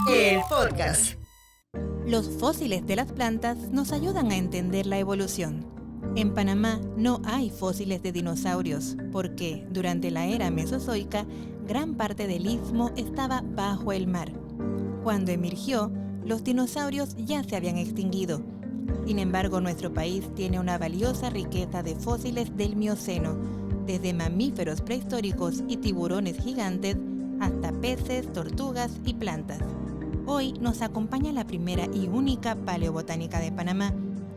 El podcast. Los fósiles de las plantas nos ayudan a entender la evolución. En Panamá no hay fósiles de dinosaurios porque durante la era mesozoica gran parte del istmo estaba bajo el mar. Cuando emergió, los dinosaurios ya se habían extinguido. Sin embargo, nuestro país tiene una valiosa riqueza de fósiles del Mioceno, desde mamíferos prehistóricos y tiburones gigantes hasta peces, tortugas y plantas. Hoy nos acompaña la primera y única paleobotánica de Panamá,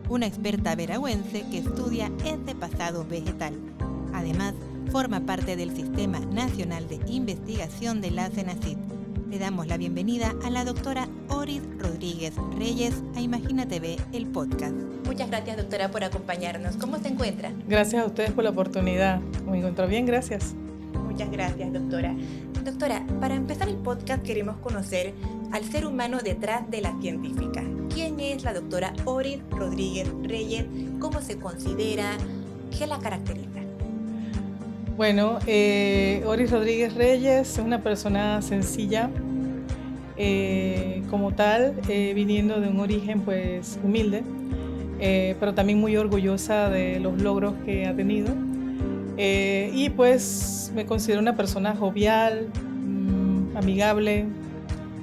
una experta veragüense que estudia este pasado vegetal. Además, forma parte del Sistema Nacional de Investigación de la CENACYT. Le damos la bienvenida a la doctora Oris Rodríguez Reyes a Imagina TV, el podcast. Muchas gracias, doctora, por acompañarnos. ¿Cómo se encuentra? Gracias a ustedes por la oportunidad. Me encuentro bien, gracias. Muchas gracias, doctora. Doctora, para empezar el podcast queremos conocer al ser humano detrás de la científica. ¿Quién es la doctora Oris Rodríguez Reyes? ¿Cómo se considera? ¿Qué la caracteriza? Bueno, Oris Rodríguez Reyes es una persona sencilla, como tal, viniendo de un origen pues humilde, pero también muy orgullosa de los logros que ha tenido. Y pues me considero una persona jovial, amigable,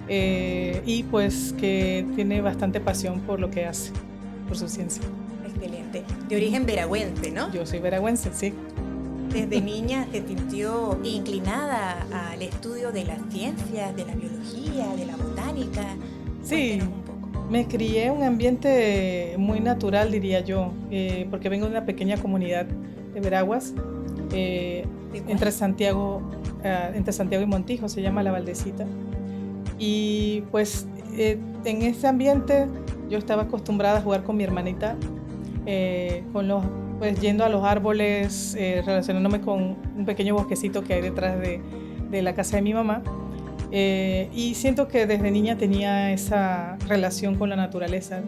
y pues que tiene bastante pasión por lo que hace, por su ciencia. Excelente. De origen veragüense, ¿no? Yo soy veragüense, sí. Desde niña se sintió inclinada al estudio de las ciencias, de la biología, de la botánica. Sí, un poco. me crié en un ambiente muy natural, diría yo, porque vengo de una pequeña comunidad de Veraguas, entre Santiago y Montijo, se llama La Valdecita. Y pues en ese ambiente yo estaba acostumbrada a jugar con mi hermanita, pues yendo a los árboles, relacionándome con un pequeño bosquecito que hay detrás de la casa de mi mamá. Y siento que desde niña tenía esa relación con la naturaleza.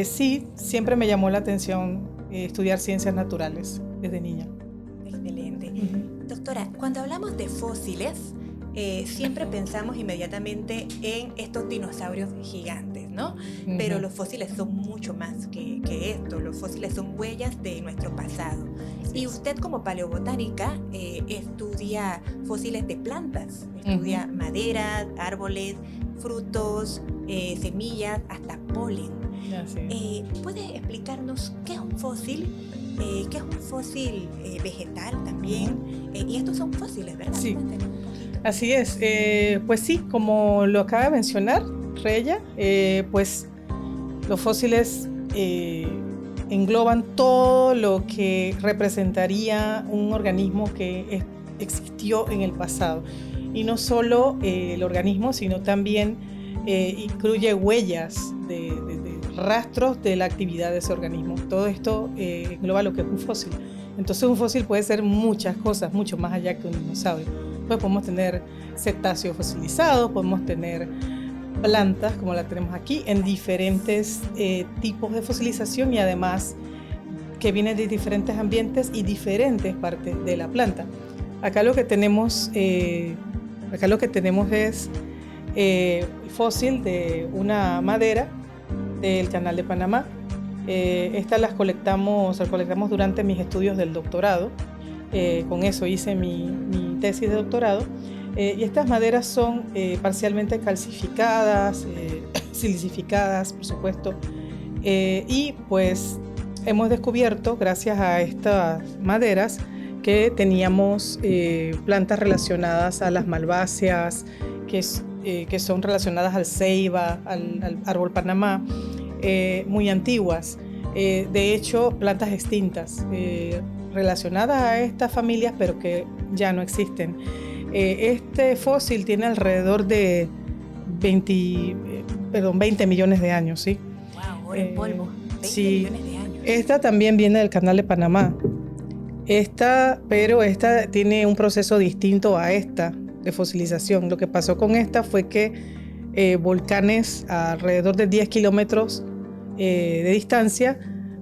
Sí, siempre me llamó la atención estudiar ciencias naturales desde niña. Excelente. Doctora, cuando hablamos de fósiles, siempre pensamos inmediatamente en estos dinosaurios gigantes, ¿no? Pero los fósiles son mucho más que esto. Los fósiles son huellas de nuestro pasado. Y usted, como paleobotánica, estudia fósiles de plantas, estudia maderas, árboles, frutos, semillas, hasta polen. ¿Puede explicarnos qué es un fósil? ¿Qué es un fósil vegetal también? Y estos son fósiles, ¿verdad? Sí, así es. Pues sí, como lo acaba de mencionar Reya, pues los fósiles engloban todo lo que representaría un organismo que existió en el pasado. Y no solo el organismo, sino también incluye huellas de rastros de la actividad de ese organismo. Todo esto engloba lo que es un fósil. Entonces un fósil puede ser muchas cosas, mucho más allá que un dinosaurio. Pues podemos tener cetáceos fosilizados, podemos tener plantas como la tenemos aquí en diferentes tipos de fosilización y además que vienen de diferentes ambientes y diferentes partes de la planta. Acá lo que tenemos es el fósil de una madera del Canal de Panamá. Estas las colectamos durante mis estudios del doctorado. Con eso hice mi tesis de doctorado. Y estas maderas son parcialmente calcificadas, silicificadas, por supuesto. Y pues hemos descubierto, gracias a estas maderas, que teníamos plantas relacionadas a las malváceas, que son relacionadas al ceiba, al árbol Panamá, muy antiguas. De hecho, plantas extintas relacionadas a estas familias, pero que ya no existen. Este fósil tiene alrededor de 20 millones de años, ¿sí? Wow, oro en polvo. 20 millones de años. Esta también viene del Canal de Panamá. Pero esta tiene un proceso distinto a esta de fosilización. Lo que pasó con esta fue que volcanes a alrededor de 10 kilómetros de distancia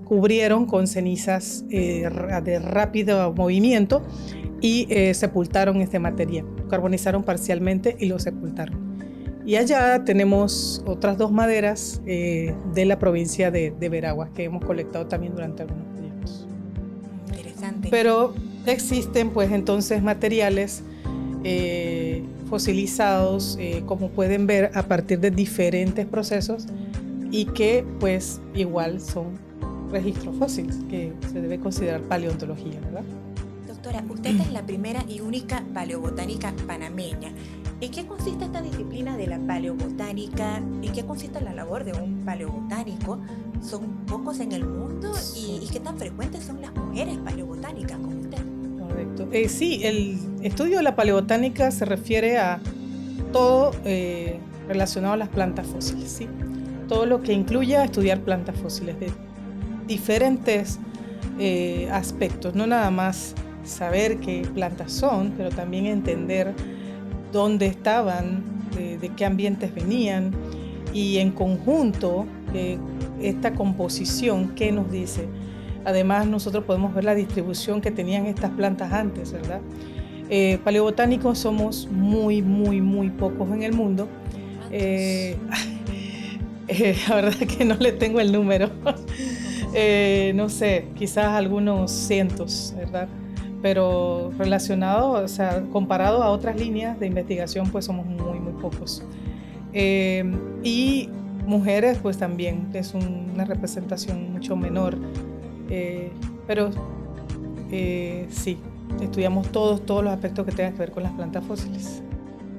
cubrieron con cenizas de rápido movimiento y sepultaron este material. Carbonizaron parcialmente y lo sepultaron. Y allá tenemos otras 2 maderas de la provincia de Veraguas que hemos colectado también durante algunos proyectos. Interesante. Pero existen pues entonces materiales fosilizados, como pueden ver, a partir de diferentes procesos y que pues igual son registros fósiles, que se debe considerar paleontología, ¿verdad? Doctora, usted es la primera y única paleobotánica panameña. ¿En qué consiste esta disciplina de la paleobotánica? ¿En qué consiste la labor de un paleobotánico? ¿Son pocos en el mundo? ¿Y qué tan frecuentes son las mujeres paleobotánicas como usted? Correcto. Sí, el estudio de la paleobotánica se refiere a todo relacionado a las plantas fósiles, ¿sí? Todo lo que incluya estudiar plantas fósiles de diferentes aspectos, no nada más saber qué plantas son, pero también entender dónde estaban, de qué ambientes venían y en conjunto esta composición, ¿qué nos dice? Además, nosotros podemos ver la distribución que tenían estas plantas antes, ¿verdad? Paleobotánicos somos muy, muy, muy pocos en el mundo. La verdad que no le tengo el número. No sé, quizás algunos cientos, ¿verdad? Pero relacionado, o sea, comparado a otras líneas de investigación, pues somos muy, muy pocos. Y mujeres, pues también es una representación mucho menor. Pero sí, estudiamos todos los aspectos que tengan que ver con las plantas fósiles.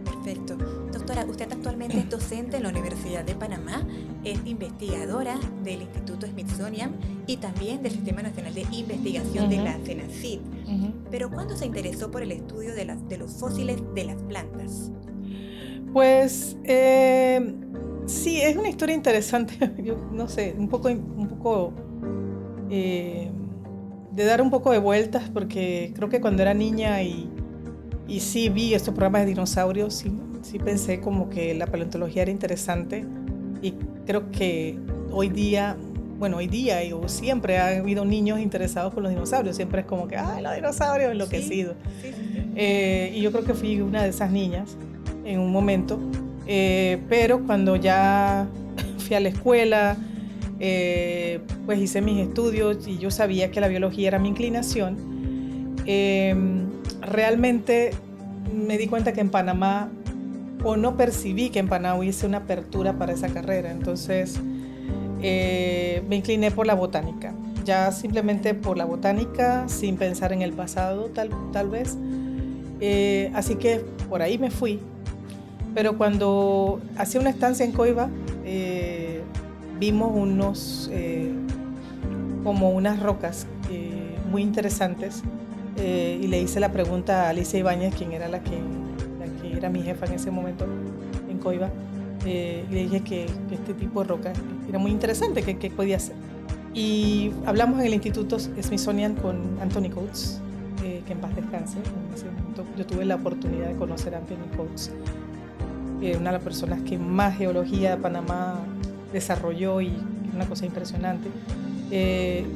Perfecto. Doctora, usted actualmente es docente en la Universidad de Panamá, es investigadora del Instituto Smithsonian y también del Sistema Nacional de Investigación de la CENACIT. Pero ¿cuándo se interesó por el estudio de los fósiles de las plantas? Pues sí, es una historia interesante. Yo no sé, un poco de dar un poco de vueltas, porque creo que cuando era niña y sí vi estos programas de dinosaurios, sí pensé como que la paleontología era interesante, y creo que hoy día o siempre ha habido niños interesados por los dinosaurios, siempre es como que ¡ay, los dinosaurios! Enloquecidos. Sí. Y yo creo que fui una de esas niñas en un momento, pero cuando ya fui a la escuela, pues hice mis estudios y yo sabía que la biología era mi inclinación. Realmente me di cuenta que en Panamá, o no percibí que en Panamá hubiese una apertura para esa carrera, entonces me incliné por la botánica, ya simplemente por la botánica, sin pensar en el pasado tal vez, así que por ahí me fui. Pero cuando hacía una estancia en Coiba, vimos como unas rocas muy interesantes, y le hice la pregunta a Alicia Ibáñez, quien era la que era mi jefa en ese momento en Coiba. Le dije que este tipo de roca era muy interesante, que podía ser. Y hablamos en el Instituto Smithsonian con Anthony Coates, que en paz descanse. En ese momento yo tuve la oportunidad de conocer a Anthony Coates, una de las personas que más geología de Panamá desarrolló, y una cosa impresionante.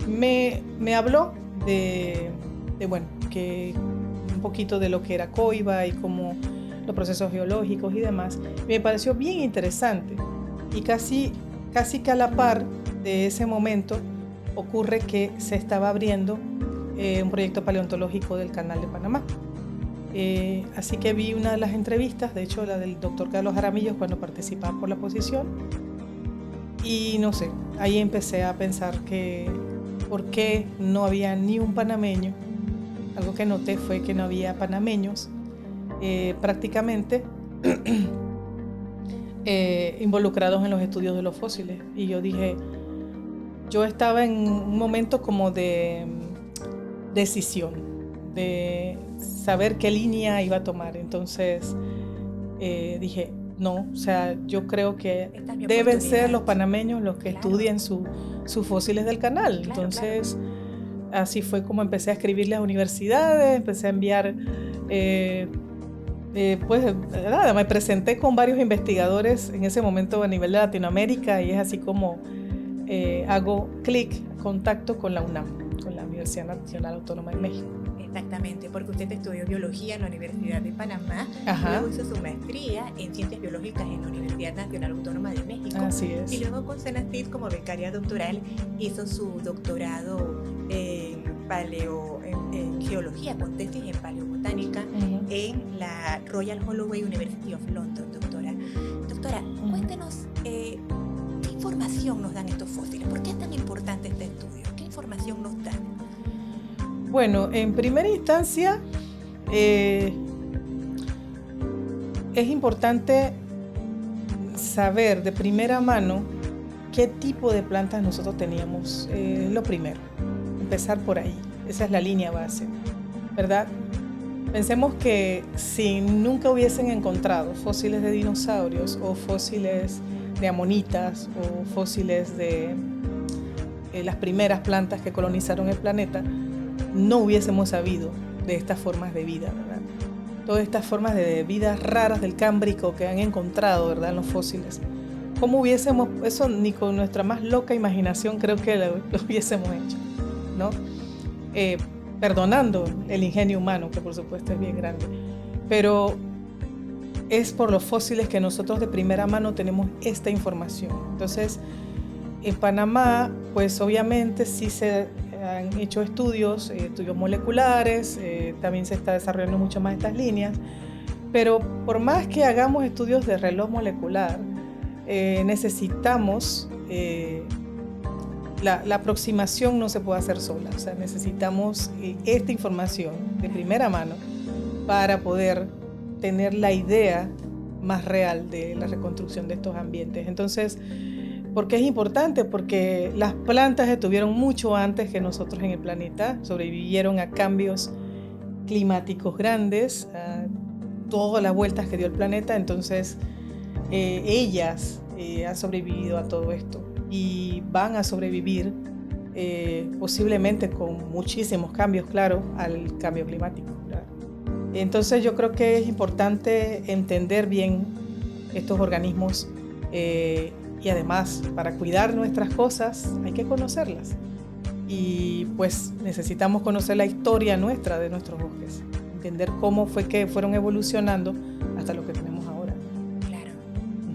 Me habló de que un poquito de lo que era Coiba y cómo los procesos geológicos y demás. Me pareció bien interesante, y casi que a la par de ese momento ocurre que se estaba abriendo un proyecto paleontológico del Canal de Panamá. Así que vi una de las entrevistas, de hecho la del doctor Carlos Jaramillo, cuando participaba por la posición, y no sé, ahí empecé a pensar que por qué no había ni un panameño. Algo que noté fue que no había panameños prácticamente involucrados en los estudios de los fósiles, y yo dije, yo estaba en un momento como de decisión, de saber qué línea iba a tomar. Entonces dije, no, o sea, yo creo que deben ser los panameños los que estudien sus fósiles del canal. Entonces, así fue como empecé a escribirle a universidades, empecé a enviar, pues nada, me presenté con varios investigadores en ese momento a nivel de Latinoamérica, y es así como hago contacto con la UNAM, con la Universidad Nacional Autónoma de México. Exactamente, porque usted estudió biología en la Universidad de Panamá, luego hizo su maestría en ciencias biológicas en la Universidad Nacional Autónoma de México. Así es. Y luego con Senacid como becaria doctoral hizo su doctorado en geología, con tesis en paleobotánica en la Royal Holloway University of London, doctora. Doctora, cuéntenos qué información nos dan estos fósiles, ¿por qué es tan importante este estudio? ¿Qué información nos dan? Bueno, en primera instancia es importante saber de primera mano qué tipo de plantas nosotros teníamos, lo primero, empezar por ahí, esa es la línea base, ¿verdad? Pensemos que si nunca hubiesen encontrado fósiles de dinosaurios o fósiles de amonitas o fósiles de las primeras plantas que colonizaron el planeta, no hubiésemos sabido de estas formas de vida, ¿verdad? Todas estas formas de vida raras del Cámbrico que han encontrado, ¿verdad?, en los fósiles. ¿Cómo hubiésemos, eso ni con nuestra más loca imaginación creo que lo hubiésemos hecho, ¿no? Perdonando el ingenio humano, que por supuesto es bien grande, pero es por los fósiles que nosotros de primera mano tenemos esta información. Entonces, en Panamá, pues obviamente sí se han hecho estudios moleculares, también se está desarrollando mucho más estas líneas, pero por más que hagamos estudios de reloj molecular, necesitamos, la aproximación no se puede hacer sola, o sea, necesitamos esta información de primera mano para poder tener la idea más real de la reconstrucción de estos ambientes. Entonces, ¿por qué es importante? Porque las plantas estuvieron mucho antes que nosotros en el planeta, sobrevivieron a cambios climáticos grandes, a todas las vueltas que dio el planeta, entonces ellas han sobrevivido a todo esto y van a sobrevivir posiblemente con muchísimos cambios, claro, al cambio climático, ¿verdad? Entonces yo creo que es importante entender bien estos organismos y además para cuidar nuestras cosas hay que conocerlas y pues necesitamos conocer la historia nuestra de nuestros bosques, entender cómo fue que fueron evolucionando hasta lo que tenemos ahora. Claro,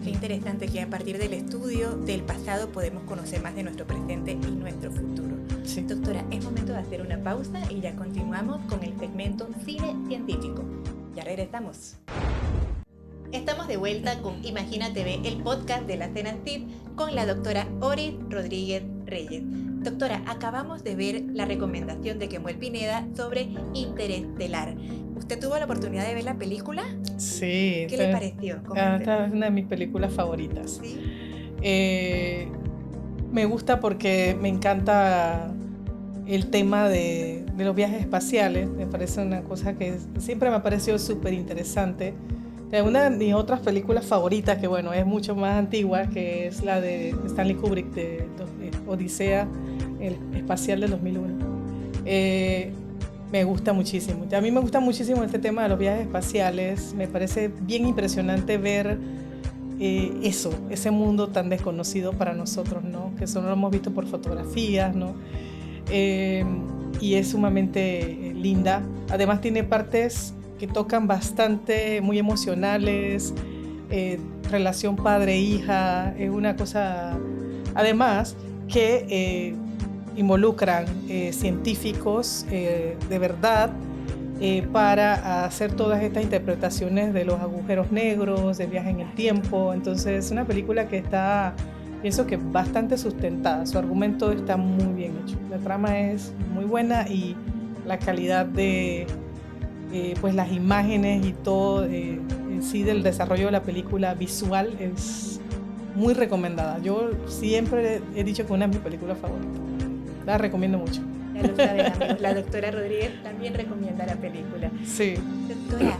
qué interesante que a partir del estudio del pasado podemos conocer más de nuestro presente y nuestro futuro. Sí. Doctora, es momento de hacer una pausa y ya continuamos con el segmento Cine Científico. Ya regresamos. Estamos de vuelta con Imagina TV, el podcast de la Senacid, con la doctora Oris Rodríguez Reyes. Doctora, acabamos de ver la recomendación de Kemuel Pineda sobre Interestelar. ¿Usted tuvo la oportunidad de ver la película? Sí. ¿Qué le pareció? Esta es una de mis películas favoritas. ¿Sí? Me gusta porque me encanta el tema de los viajes espaciales. Me parece una cosa que siempre me ha parecido súper interesante. Una de mis otras películas favoritas, que bueno, es mucho más antigua, que es la de Stanley Kubrick, de Odisea el espacial del 2001. Me gusta muchísimo. A mí me gusta muchísimo este tema de los viajes espaciales. Me parece bien impresionante ver ese mundo tan desconocido para nosotros, ¿no? Que solo lo hemos visto por fotografías, ¿no? Y es sumamente linda. Además tiene partes que tocan bastante, muy emocionales, relación padre-hija, es una cosa, además, que involucran científicos de verdad para hacer todas estas interpretaciones de los agujeros negros, de viaje en el tiempo. Entonces es una película que está, pienso que bastante sustentada, su argumento está muy bien hecho, la trama es muy buena y la calidad de pues las imágenes y todo en sí del desarrollo de la película visual es muy recomendada. Yo siempre he dicho que es una de mis películas favoritas. La recomiendo mucho. Ya lo saben, amigos. La doctora Rodríguez también recomienda la película. Sí. Doctora,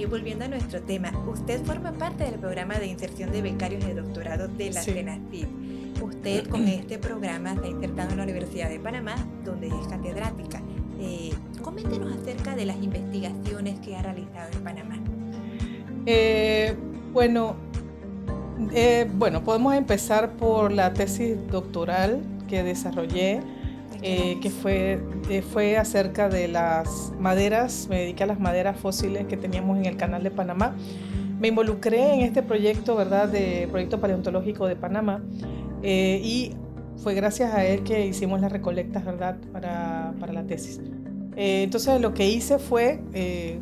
volviendo a nuestro tema, usted forma parte del programa de inserción de becarios de doctorado de la Senacid. Usted con este programa se ha insertado en la Universidad de Panamá, donde es catedrática. Coméntenos acerca de las investigaciones que ha realizado en Panamá. Bueno, Bueno, podemos empezar por la tesis doctoral que desarrollé, que fue acerca de las maderas. Me dediqué a las maderas fósiles que teníamos en el Canal de Panamá. Me involucré en este proyecto, ¿verdad?, de proyecto paleontológico de Panamá, y fue gracias a él que hicimos las recolectas, ¿verdad?, para la tesis. Entonces lo que hice fue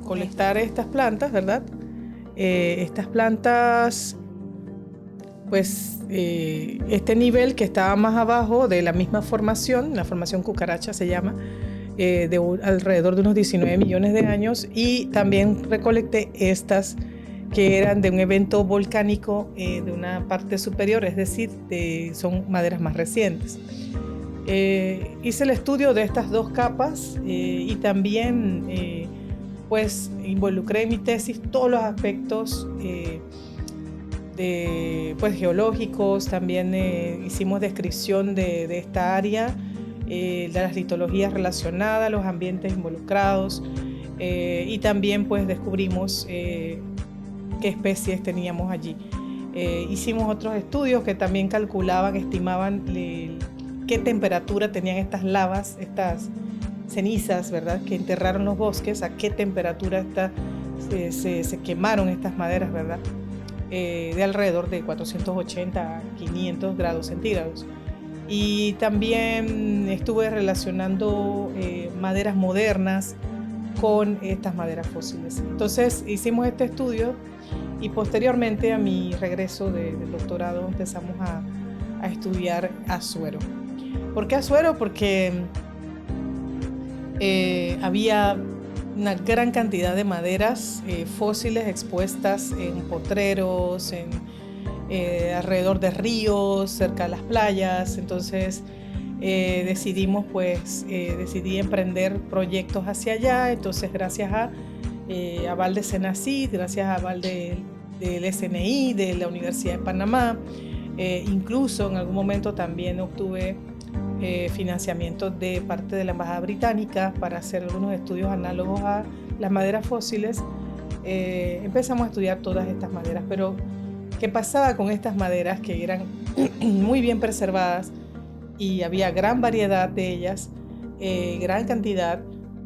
colectar estas plantas, ¿verdad? Estas plantas, pues este nivel que estaba más abajo de la misma formación, la formación cucaracha se llama, alrededor de unos 19 millones de años, y también recolecté estas que eran de un evento volcánico de una parte superior, es decir, son maderas más recientes. Hice el estudio de estas dos capas y también pues involucré en mi tesis todos los aspectos pues, geológicos. También hicimos descripción de esta área, de las litologías relacionadas, los ambientes involucrados, y también pues descubrimos qué especies teníamos allí. Hicimos otros estudios que también calculaban, estimaban qué temperatura tenían estas lavas, estas cenizas, ¿verdad?, que enterraron los bosques, a qué temperatura se quemaron estas maderas, ¿verdad?, de alrededor de 480 a 500 grados centígrados. Y también estuve relacionando maderas modernas con estas maderas fósiles. Entonces hicimos este estudio y posteriormente a mi regreso del doctorado empezamos a estudiar Azuero. ¿Por qué Azuero? Porque había una gran cantidad de maderas fósiles expuestas en potreros, alrededor de ríos, cerca de las playas. Entonces decidí emprender proyectos hacia allá. Entonces, gracias a aval de Senacid, gracias a aval del SNI, de la Universidad de Panamá, incluso en algún momento también obtuve financiamiento de parte de la Embajada Británica para hacer algunos estudios análogos a las maderas fósiles. Empezamos a estudiar todas estas maderas, pero ¿qué pasaba con estas maderas que eran muy bien preservadas y había gran variedad de ellas, gran cantidad,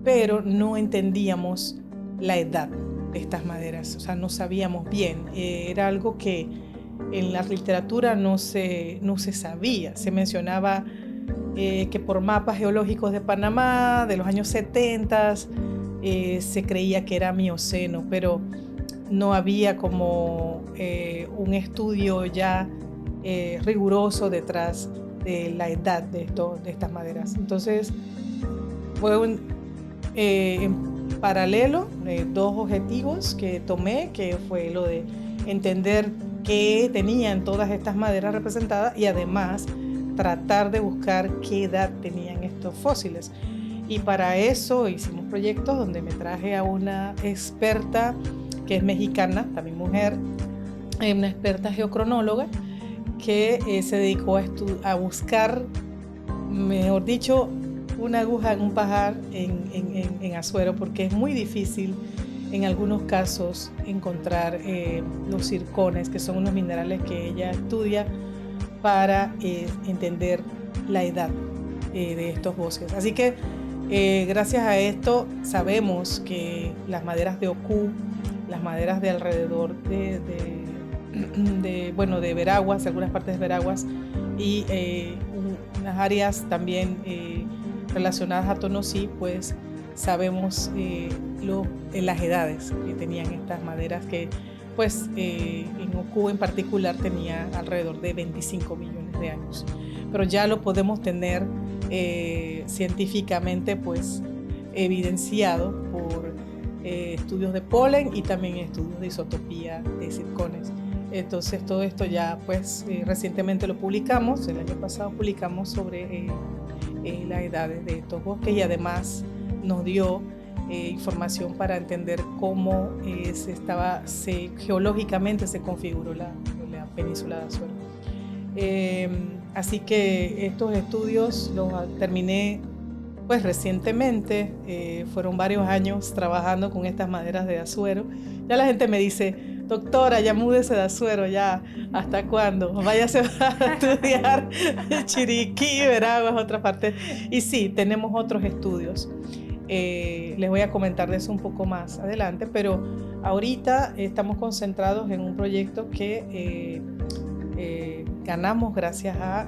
pero no entendíamos la edad de estas maderas? O sea, no sabíamos bien. Era algo que en la literatura no se sabía. Se mencionaba que por mapas geológicos de Panamá de los años 70 se creía que era Mioceno, pero no había como un estudio ya riguroso detrás de la edad de estas maderas. Entonces fue en paralelo dos objetivos que tomé, que fue lo de entender qué tenían todas estas maderas representadas y además tratar de buscar qué edad tenían estos fósiles. Y para eso hicimos proyectos donde me traje a una experta que es mexicana, también mujer, una experta geocronóloga que se dedicó a buscar, mejor dicho, una aguja en un pajar en Azuero, porque es muy difícil en algunos casos encontrar los zircones, que son unos minerales que ella estudia para entender la edad de estos bosques. Así que gracias a esto sabemos que las maderas de Oku, las maderas de alrededor de Veraguas, algunas partes de Veraguas, y unas áreas también relacionadas a Tonosí, pues sabemos las edades que tenían estas maderas, que pues en Oku en particular tenía alrededor de 25 millones de años. Pero ya lo podemos tener científicamente pues evidenciado por estudios de polen y también estudios de isotopía de zircones. Entonces todo esto ya pues recientemente lo publicamos, el año pasado publicamos sobre las edades de estos bosques, y además nos dio información para entender cómo geológicamente se configuró la península de Azuero. Así que estos estudios los terminé pues recientemente. Fueron varios años trabajando con estas maderas de Azuero. Ya la gente me dice, doctora, ya múdese de Azuero, ya, ¿hasta cuándo? Váyase a estudiar Chiriquí, Veraguas, otra parte. Y sí, tenemos otros estudios. Les voy a comentar de eso un poco más adelante, pero ahorita estamos concentrados en un proyecto que ganamos gracias a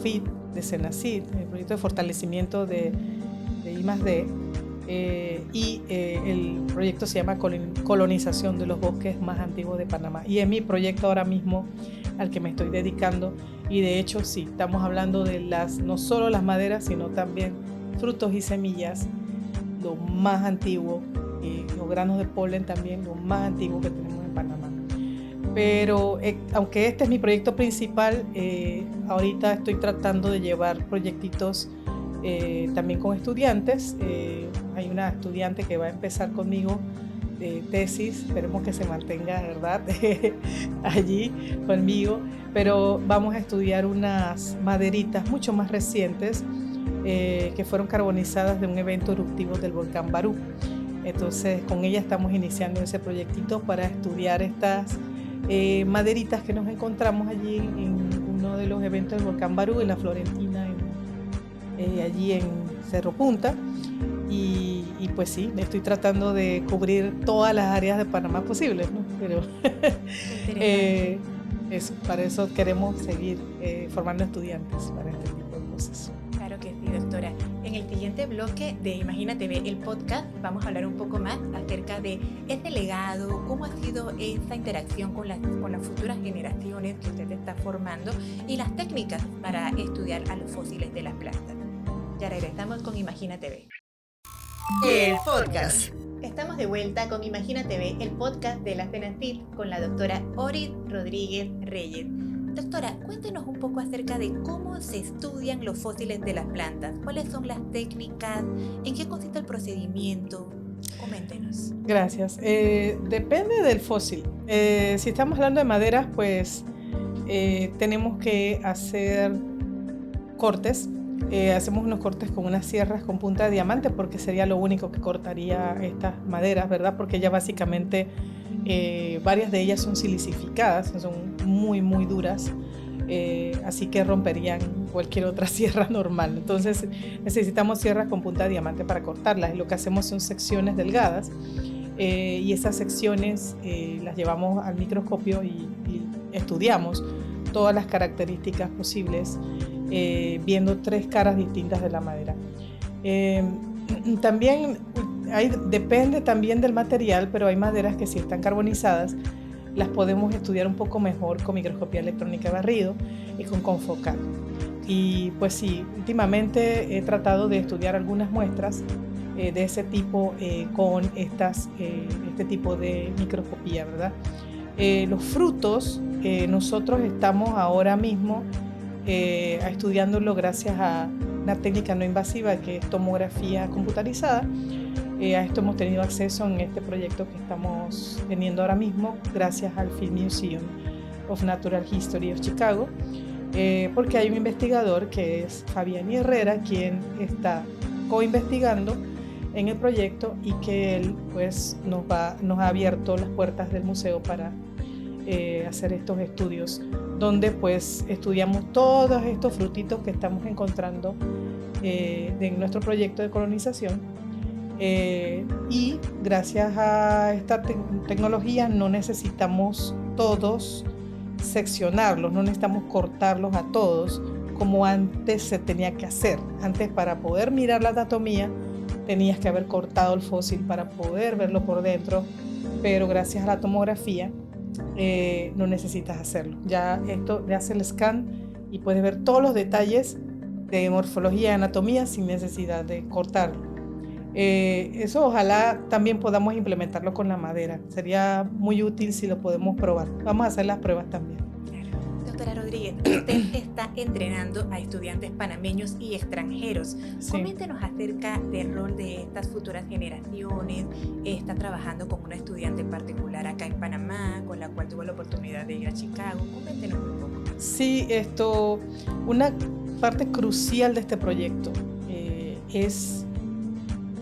FIT de Senacid, el proyecto de fortalecimiento de I+D, y el proyecto se llama Colonización de los bosques más antiguos de Panamá, y es mi proyecto ahora mismo al que me estoy dedicando. Y de hecho sí, estamos hablando de no solo las maderas, sino también frutos y semillas, lo más antiguo, los granos de polen también, lo más antiguo que tenemos en Panamá. Pero aunque este es mi proyecto principal, ahorita estoy tratando de llevar proyectitos también con estudiantes. Hay una estudiante que va a empezar conmigo de tesis, esperemos que se mantenga, ¿verdad? allí conmigo, pero vamos a estudiar unas maderitas mucho más recientes que fueron carbonizadas de un evento eruptivo del volcán Barú. Entonces con ella estamos iniciando ese proyectito para estudiar estas maderitas que nos encontramos allí en uno de los eventos del volcán Barú, en la Florentina, allí en Cerro Punta. Y pues sí, estoy tratando de cubrir todas las áreas de Panamá posibles, ¿no? Pero para eso queremos seguir formando estudiantes para este tipo de cosas. Claro que sí, doctora. En el siguiente bloque de Imagínate Ve, el podcast, vamos a hablar un poco más acerca de ese legado, cómo ha sido esa interacción con las futuras generaciones que usted está formando y las técnicas para estudiar a los fósiles de las plantas. Ya regresamos con Imagínate Ve. El podcast. Estamos de vuelta con Imagínate Ve, el podcast de la Senacid con la doctora Orit Rodríguez Reyes. Doctora, cuéntenos un poco acerca de cómo se estudian los fósiles de las plantas, cuáles son las técnicas, en qué consiste el procedimiento. Coméntenos. Gracias. Depende del fósil. Si estamos hablando de maderas, pues tenemos que hacer cortes. Hacemos unos cortes con unas sierras con punta de diamante, porque sería lo único que cortaría estas maderas, ¿verdad? Porque ya básicamente varias de ellas son silicificadas, son muy muy duras, así que romperían cualquier otra sierra normal. Entonces necesitamos sierras con punta de diamante para cortarlas, y lo que hacemos son secciones delgadas, y esas secciones las llevamos al microscopio y estudiamos todas las características posibles, viendo 3 caras distintas de la madera. También depende también del material, pero hay maderas que si están carbonizadas las podemos estudiar un poco mejor con microscopía electrónica de barrido y con confocal. Y pues sí, últimamente he tratado de estudiar algunas muestras de ese tipo con este tipo de microscopía, ¿verdad? Los frutos, nosotros estamos ahora mismo estudiándolo gracias a una técnica no invasiva que es tomografía computarizada. A esto hemos tenido acceso en este proyecto que estamos teniendo ahora mismo gracias al Field Museum of Natural History of Chicago, porque hay un investigador que es Fabián Herrera quien está co-investigando en el proyecto, y que él pues nos ha abierto las puertas del museo para hacer estos estudios, donde pues estudiamos todos estos frutitos que estamos encontrando en nuestro proyecto de colonización, y gracias a esta tecnología no necesitamos todos seccionarlos, no necesitamos cortarlos a todos como antes se tenía que hacer. Antes, para poder mirar la anatomía tenías que haber cortado el fósil para poder verlo por dentro, pero gracias a la tomografía no necesitas hacerlo. Ya esto le hace el scan y puedes ver todos los detalles de morfología y anatomía sin necesidad de cortarlo. Eso ojalá también podamos implementarlo con la madera. Sería muy útil si lo podemos probar. Vamos a hacer las pruebas también. Doctora Rodríguez, usted está entrenando a estudiantes panameños y extranjeros. Sí. Coméntenos acerca del rol de estas futuras generaciones. Está trabajando con una estudiante en particular acá en Panamá, con la cual tuvo la oportunidad de ir a Chicago. Coméntenos un poco. Sí, una parte crucial de este proyecto es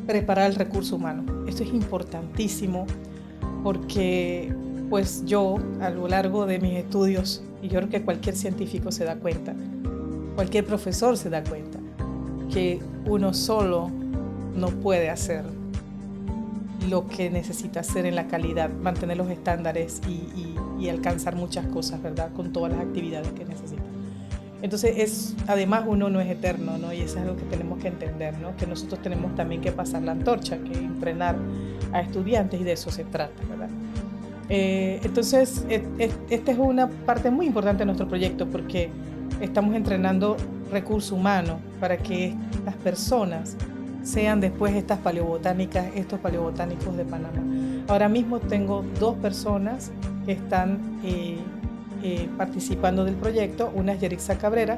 preparar el recurso humano. Esto es importantísimo porque pues yo a lo largo de mis estudios, y yo creo que cualquier científico se da cuenta, cualquier profesor se da cuenta, que uno solo no puede hacer lo que necesita hacer en la calidad, mantener los estándares y alcanzar muchas cosas, ¿verdad? Con todas las actividades que necesita. Entonces, además uno no es eterno, ¿no? Y eso es algo que tenemos que entender, ¿no? Que nosotros tenemos también que pasar la antorcha, que entrenar a estudiantes, y de eso se trata, ¿verdad? Entonces, esta es una parte muy importante de nuestro proyecto, porque estamos entrenando recurso humano para que estas personas sean después estos paleobotánicos de Panamá. Ahora mismo tengo 2 personas que están participando del proyecto. Una es Yerixa Cabrera,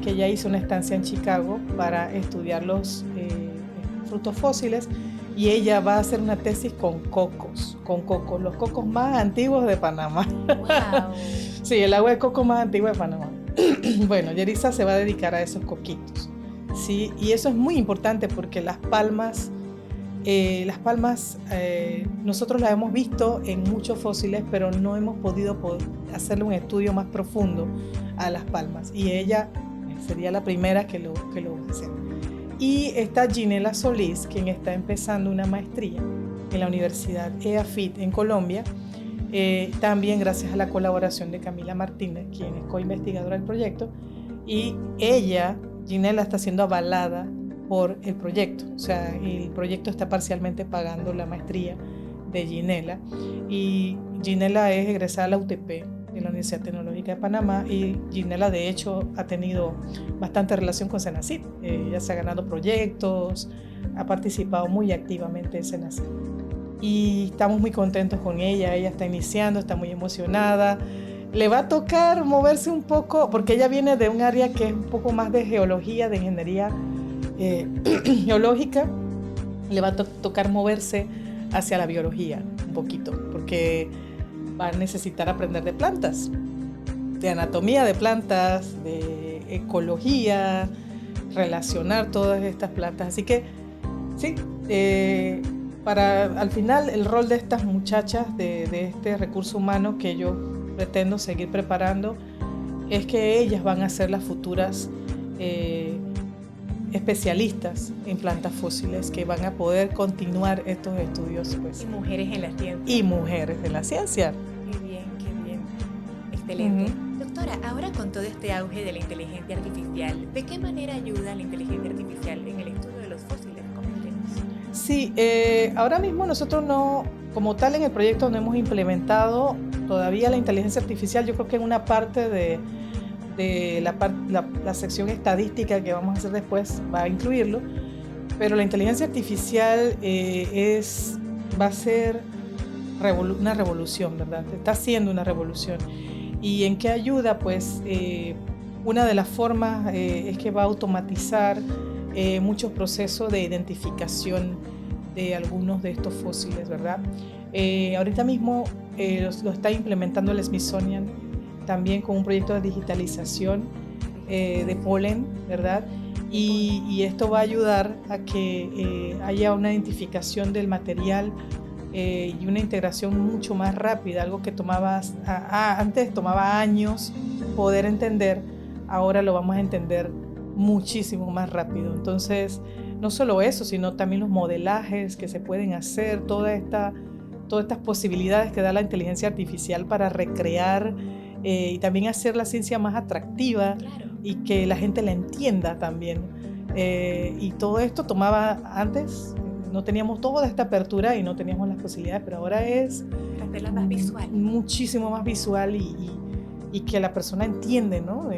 que ya hizo una estancia en Chicago para estudiar los frutos fósiles, y ella va a hacer una tesis con cocos, los cocos más antiguos de Panamá. Wow. Sí, el agua de coco más antigua de Panamá. Bueno, Yerixa se va a dedicar a esos coquitos, ¿sí? Y eso es muy importante porque las palmas nosotros las hemos visto en muchos fósiles, pero no hemos podido hacerle un estudio más profundo a las palmas, y ella sería la primera que lo va a hacer. Y está Ginela Solís, quien está empezando una maestría en la Universidad EAFIT en Colombia, también gracias a la colaboración de Camila Martínez, quien es coinvestigadora del proyecto, y Ginela, está siendo avalada por el proyecto. O sea, el proyecto está parcialmente pagando la maestría de Ginela, y Ginela es egresada a la UTP, de la Universidad Tecnológica de Panamá, y Ginela de hecho ha tenido bastante relación con Senacid. Ella se ha ganado proyectos, ha participado muy activamente en Senacid, y estamos muy contentos con ella. Ella está iniciando, está muy emocionada. Le va a tocar moverse un poco, porque ella viene de un área que es un poco más de geología, de ingeniería geológica. Le va a tocar moverse hacia la biología un poquito, porque va a necesitar aprender de plantas, de anatomía de plantas, de ecología, relacionar todas estas plantas. Así que sí, al final el rol de estas muchachas, de este recurso humano que yo pretendo seguir preparando, es que ellas van a ser las futuras especialistas en plantas fósiles, que van a poder continuar estos estudios, pues. Y mujeres en la ciencia. Y mujeres en la ciencia. Qué bien, qué bien. Excelente. Doctora, ahora con todo este auge de la inteligencia artificial, ¿de qué manera ayuda la inteligencia artificial en el estudio de los fósiles? Coméntenos. Sí, ahora mismo nosotros no, como tal en el proyecto no hemos implementado todavía la inteligencia artificial. Yo creo que en una parte de la sección estadística que vamos a hacer después va a incluirlo, pero la inteligencia artificial va a ser una revolución, ¿verdad? Está siendo una revolución. ¿Y en qué ayuda? Pues una de las formas es que va a automatizar muchos procesos de identificación de algunos de estos fósiles, ¿verdad? Ahorita mismo lo está implementando el Smithsonian, también con un proyecto de digitalización de polen, ¿verdad? Y esto va a ayudar a que haya una identificación del material y una integración mucho más rápida, algo que antes tomaba años poder entender, ahora lo vamos a entender muchísimo más rápido. Entonces, no solo eso, sino también los modelajes que se pueden hacer, todas estas posibilidades que da la inteligencia artificial para recrear y también hacer la ciencia más atractiva. Claro. Y que la gente la entienda también. Y todo esto antes no teníamos toda esta apertura y no teníamos las posibilidades, pero ahora es hacerla más visual, muchísimo más visual, y que la persona entiende, ¿no?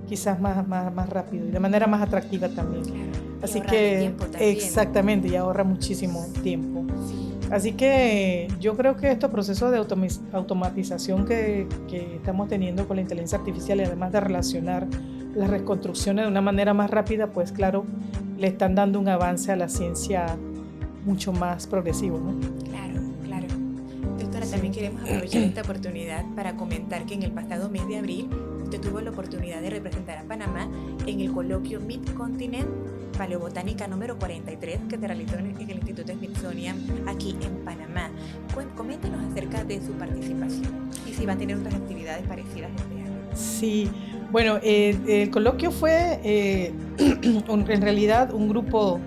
Quizás más rápido y de manera más atractiva también. Claro. Así que exactamente, y ahorra muchísimo tiempo. Sí. Así que yo creo que estos procesos de automatización que estamos teniendo con la inteligencia artificial, y además de relacionar las reconstrucciones de una manera más rápida, pues claro, le están dando un avance a la ciencia mucho más progresivo, ¿no? Claro, claro. Doctora, también queremos aprovechar esta oportunidad para comentar que en el pasado mes de abril usted tuvo la oportunidad de representar a Panamá en el coloquio Mid-Continent paleobotánica número 43 que se realizó en el Instituto Smithsonian aquí en Panamá. Coméntenos acerca de su participación y si va a tener otras actividades parecidas este año. Sí, bueno, el coloquio fue en realidad un grupo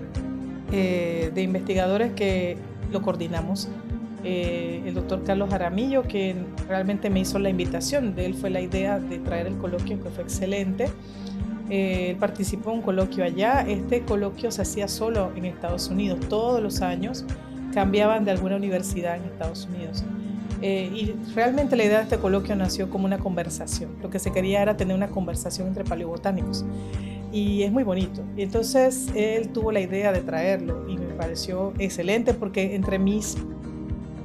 de investigadores que lo coordinamos. El doctor Carlos Jaramillo, que realmente me hizo la invitación, de él fue la idea de traer el coloquio, que fue excelente. Él participó en un coloquio allá. Este coloquio se hacía solo en Estados Unidos, todos los años cambiaban de alguna universidad en Estados Unidos. Y realmente la idea de este coloquio nació como una conversación. Lo que se quería era tener una conversación entre paleobotánicos. Y es muy bonito. Y entonces él tuvo la idea de traerlo y me pareció excelente porque entre mis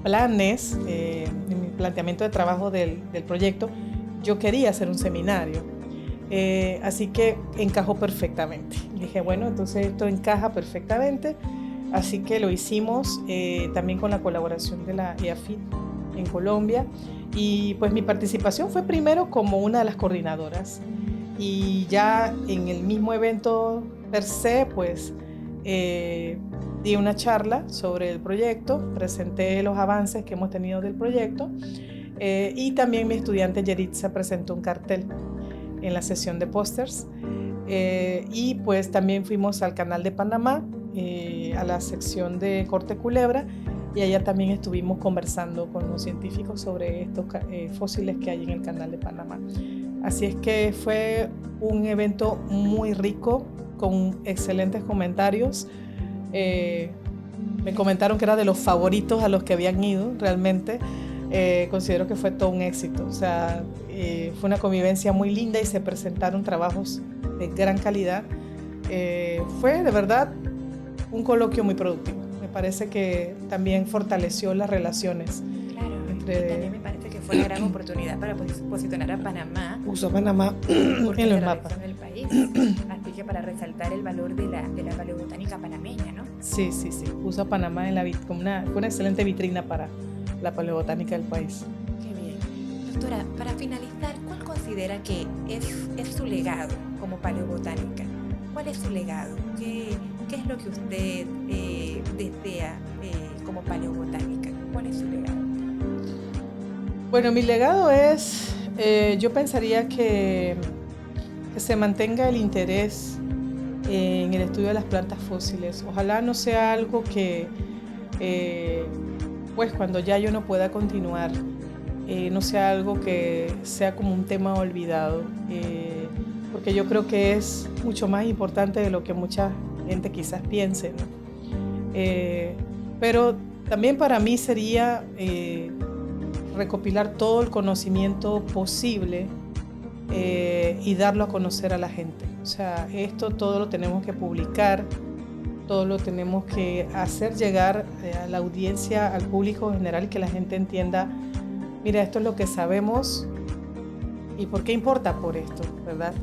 planes, en mi planteamiento de trabajo del proyecto, yo quería hacer un seminario. Así que encajó perfectamente. Dije, bueno, entonces esto encaja perfectamente. Así que lo hicimos también con la colaboración de la EAFIT en Colombia. Y pues mi participación fue primero como una de las coordinadoras. Y ya en el mismo evento per se, pues di una charla sobre el proyecto, presenté los avances que hemos tenido del proyecto y también mi estudiante Yeritza presentó un cartel en la sesión de pósters y pues también fuimos al canal de Panamá, a la sección de Corte Culebra, y allá también estuvimos conversando con los científicos sobre estos fósiles que hay en el canal de Panamá. Así es que fue un evento muy rico, con excelentes comentarios. Me comentaron que era de los favoritos a los que habían ido, realmente. Considero que fue todo un éxito. O sea, fue una convivencia muy linda y se presentaron trabajos de gran calidad. Fue de verdad un coloquio muy productivo. Me parece que también fortaleció las relaciones. Claro, y también me parece que fue una gran oportunidad para posicionar a Panamá. Puso a Panamá en los mapas del país. Así que para resaltar el valor de la paleobotánica panameña, ¿no? Sí. Puso a Panamá como fue una excelente vitrina para la paleobotánica del país. Qué bien. Doctora, para finalizar, ¿cuál considera que es su legado como paleobotánica? ¿Cuál es su legado? ¿Qué es lo que usted desea como paleobotánica? ¿Cuál es su legado? Bueno, mi legado es, yo pensaría que se mantenga el interés en el estudio de las plantas fósiles. Ojalá no sea algo que, pues cuando ya yo no pueda continuar, no sea algo que sea como un tema olvidado, porque yo creo que es mucho más importante de lo que mucha gente quizás piense, ¿no? Pero también para mí sería recopilar todo el conocimiento posible y darlo a conocer a la gente. O sea, esto todo lo tenemos que publicar, todo lo tenemos que hacer llegar a la audiencia, al público general, que la gente entienda, mira, esto es lo que sabemos y por qué importa por esto, ¿verdad?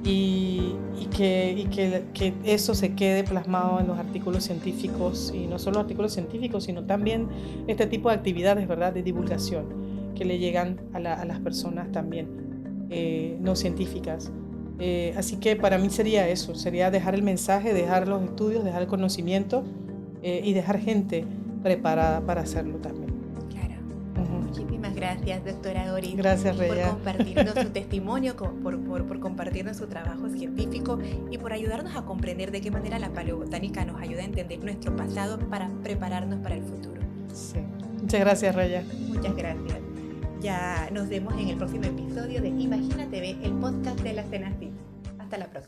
Y que eso se quede plasmado en los artículos científicos, y no solo artículos científicos, sino también este tipo de actividades, ¿verdad?, de divulgación que le llegan a las personas también no científicas. Así que para mí sería eso, sería dejar el mensaje, dejar los estudios, dejar el conocimiento y dejar gente preparada para hacerlo también. Muchísimas gracias, doctora Doris. Gracias, Reya. Por compartirnos su testimonio, por compartirnos su trabajo científico y por ayudarnos a comprender de qué manera la paleobotánica nos ayuda a entender nuestro pasado para prepararnos para el futuro. Sí. Muchas gracias, Reya. Muchas gracias. Ya nos vemos en el próximo episodio de Imagina TV, el podcast de la CENACYT. Hasta la próxima.